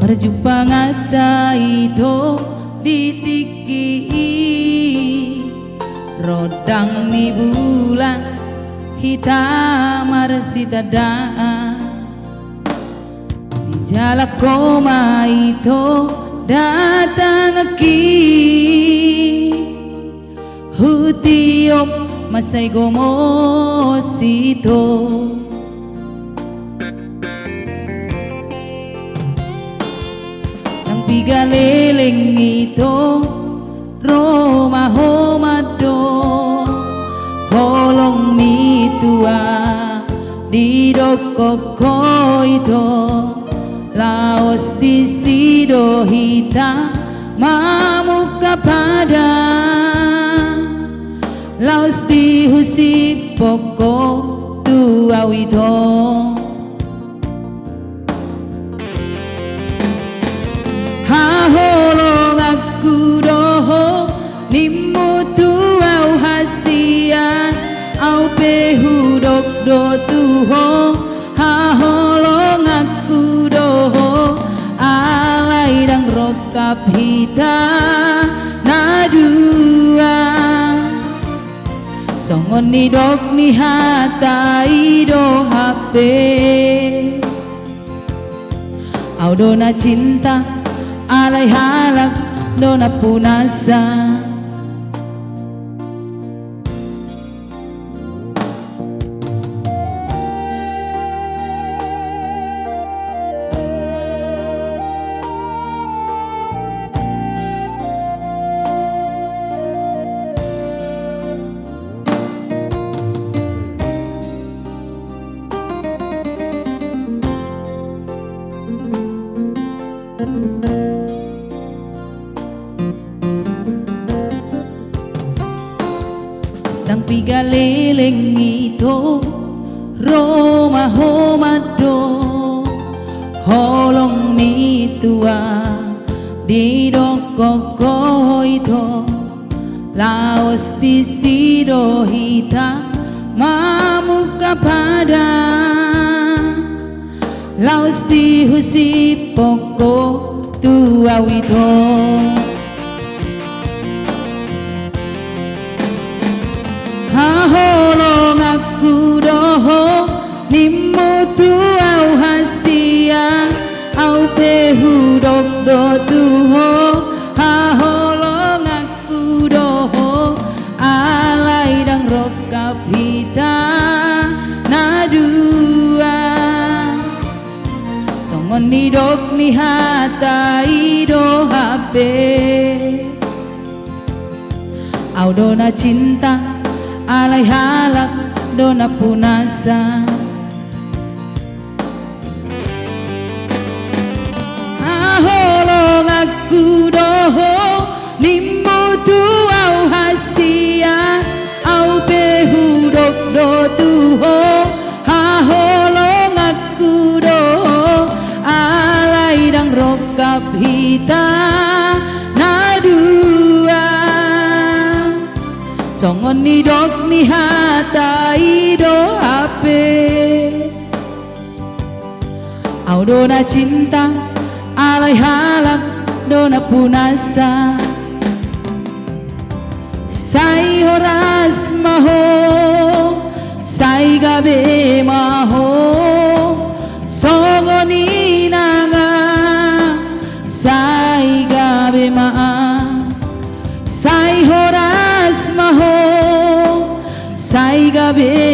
Berjumpa ngata itu ditiki rodang ni bulan hitam arsitada di jala koma itu datang aki hutiop masay gomosito Pigaleleng ito Roma homado Holong mitua Di dokoko ito Laos di sido hita Mamuka pada Laos di husip poko Tua ito Holong aku doho nimutu au hasia au pehudok do tuho ha holong aku doho alai dang rokap hita nadua songon ni dok ni hata ido hape au dona cinta alay halak dona punasa Dang pigaleleng ito Roma homado Holong mitua Di dokoko ito Laos di sido hita Mamuka pada Laos di husip poko tua ito Holong aku doho nimutu au hasia au pehudok do tuho holong aku doho alai dang rokap hita nadua songon ni dok ni hata ido hape au dona cinta alay halak dona punasa holong aku doho nimutu au hasia au pehudok do tuho holong aku doho alay dang rokap hita nadua songon ni dok ni hata ido ape au dona cinta alay halak dona punasa sai horas maho sai gabe maho songon ni nanga sai gabe maa sai horas maho sai gabe